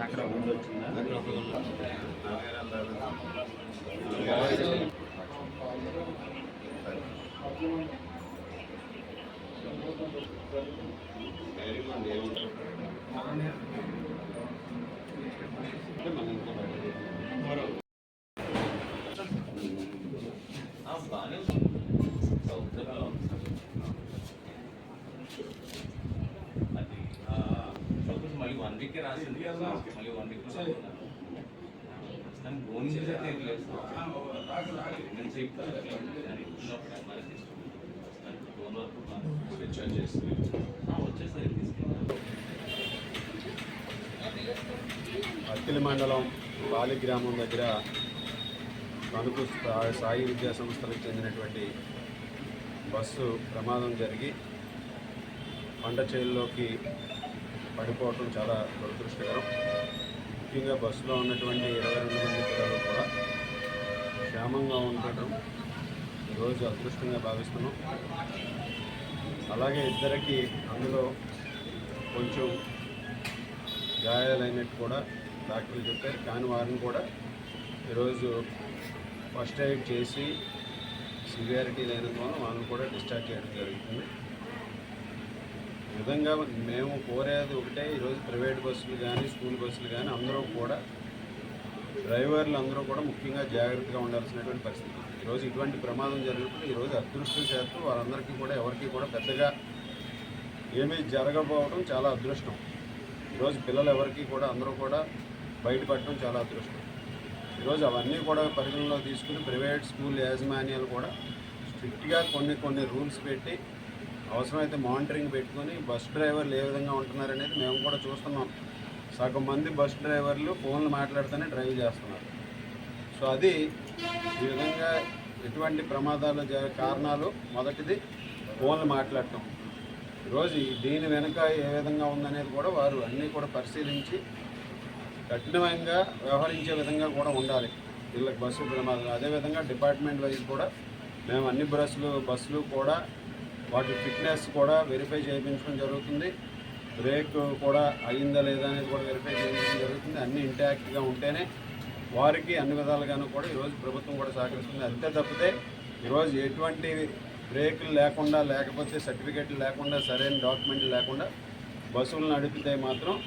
అక్కడ ముందు వచ్చిందా మళ్ళీ 1 వీక్ రాసింది మళ్ళీ 1 వీక్ గోనింగ్ అత్తిలి మండలం బాలి గ్రామం దగ్గర తణుకు సాయి విద్యా సంస్థలకు చెందినటువంటి బస్సు ప్రమాదం జరిగి పంట చేనులోకి పడిపోవటం చాలా దురదృష్టకరం. ముఖ్యంగా బస్సులో ఉన్నటువంటి 22 మంది పిల్లలు కూడా క్షేమంగా ఉండటం ఈరోజు అదృష్టంగా భావిస్తున్నాం. అలాగే ఇద్దరికి అందులో కొంచెం గాయాలైనట్టు కూడా డాక్టర్లు చెప్పారు. కానీ వారిని కూడా ఈరోజు ఫస్ట్ ఎయిడ్ చేసి సివియారిటీ లేనందువల్ల వాళ్ళని కూడా డిశ్చార్జ్ చేయడం జరుగుతుంది. ఈ విధంగా మేము కోరేది ఒకటే, ఈరోజు ప్రైవేట్ బస్సులు కానీ స్కూల్ బస్సులు కానీ అందరూ కూడా డ్రైవర్లు అందరూ కూడా ముఖ్యంగా జాగ్రత్తగా ఉండాల్సినటువంటి పరిస్థితి. ఈరోజు ఇటువంటి ప్రమాదం జరిగినప్పుడు ఈరోజు అదృష్టం చేస్తూ వారందరికీ కూడా ఎవరికి కూడా పెద్దగా ఏమీ జరగకపోవడం చాలా అదృష్టం. ఈరోజు పిల్లలు ఎవరికి కూడా అందరూ కూడా బయటపడటం చాలా అదృష్టం. ఈరోజు అవన్నీ కూడా పరిగణలో తీసుకుని ప్రైవేట్ స్కూల్ యాజమాన్యాలు కూడా స్ట్రిక్ట్గా కొన్ని రూల్స్ పెట్టి అవసరమైతే మానిటరింగ్ పెట్టుకొని బస్ డ్రైవర్లు ఏ విధంగా ఉంటున్నారనేది మేము కూడా చూస్తున్నాం. సగం మంది బస్ డ్రైవర్లు ఫోన్లు మాట్లాడుతూనే డ్రైవ్ చేస్తున్నారు. సో అది ఈ విధంగా ఎటువంటి ప్రమాదాలు కారణాలు మొదటిది ఫోన్లు మాట్లాడటం. ఈరోజు దీని వెనుక ఏ విధంగా ఉందనేది కూడా వారు అన్నీ కూడా పరిశీలించి కఠినంగా వ్యవహరించే విధంగా కూడా ఉండాలి వీళ్ళకి బస్సు ప్రమాదాలు. అదేవిధంగా డిపార్ట్మెంట్ వైజ్ కూడా మేము అన్ని బస్సులు కూడా వాటి ఫిట్నెస్ కూడా వెరిఫై చేయించడం జరుగుతుంది. బ్రేక్ కూడా అయిందా లేదా అనేది కూడా వెరిఫై చేయించడం జరుగుతుంది. అన్నీ ఇంటాక్ట్గా ఉంటేనే వారికి అన్ని విధాలుగాను కూడా ఈరోజు ప్రభుత్వం కూడా సహకరిస్తుంది. అంతే తప్పితే ఈరోజు ఎటువంటి బ్రేకులు లేకుండా లేకపోతే సర్టిఫికెట్లు లేకుండా సరైన డాక్యుమెంట్లు లేకుండా బస్సులు నడిపితే మాత్రం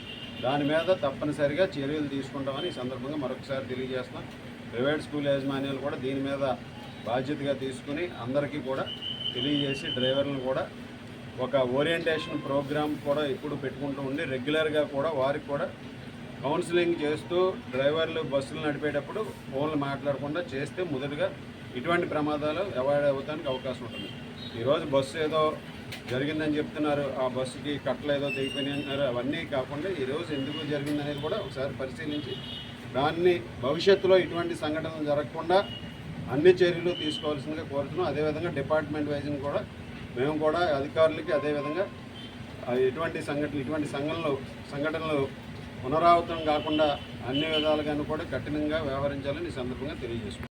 దాని మీద తప్పనిసరిగా చర్యలు తీసుకుంటామని ఈ సందర్భంగా మరొకసారి తెలియజేస్తాం. ప్రైవేట్ స్కూల్ యాజమాన్యాలు కూడా దీని మీద బాధ్యతగా తీసుకుని అందరికీ కూడా తెలియజేసి డ్రైవర్లను కూడా ఒక ఓరియంటేషన్ ప్రోగ్రామ్ కూడా ఇప్పుడు పెట్టుకుంటూ ఉండి రెగ్యులర్గా కూడా వారికి కూడా కౌన్సిలింగ్ చేస్తూ డ్రైవర్లు బస్సులు నడిపేటప్పుడు ఫోన్లు మాట్లాడకుండా చేస్తే మొదటిగా ఇటువంటి ప్రమాదాలు అవాయిడ్ అవ్వడానికి అవకాశం ఉంటుంది. ఈరోజు బస్సు ఏదో జరిగిందని చెప్తున్నారు, ఆ బస్సుకి కట్టలు ఏదో తెగిపోయినాయి అంటున్నారు. అవన్నీ కాకుండా ఈరోజు ఎందుకు జరిగిందనేది కూడా ఒకసారి పరిశీలించి దాన్ని భవిష్యత్తులో ఇటువంటి సంఘటనలు జరగకుండా అన్ని చర్యలు తీసుకోవాల్సిందిగా కోరుతున్నాం. అదేవిధంగా డిపార్ట్మెంట్ వైజ్ని కూడా మేము కూడా అధికారులకి అదేవిధంగా ఇటువంటి సంఘటనలు పునరావృతం కాకుండా అన్ని విధాలుగాను కూడా కఠినంగా వ్యవహరించాలని ఈ సందర్భంగా తెలియజేస్తున్నాం.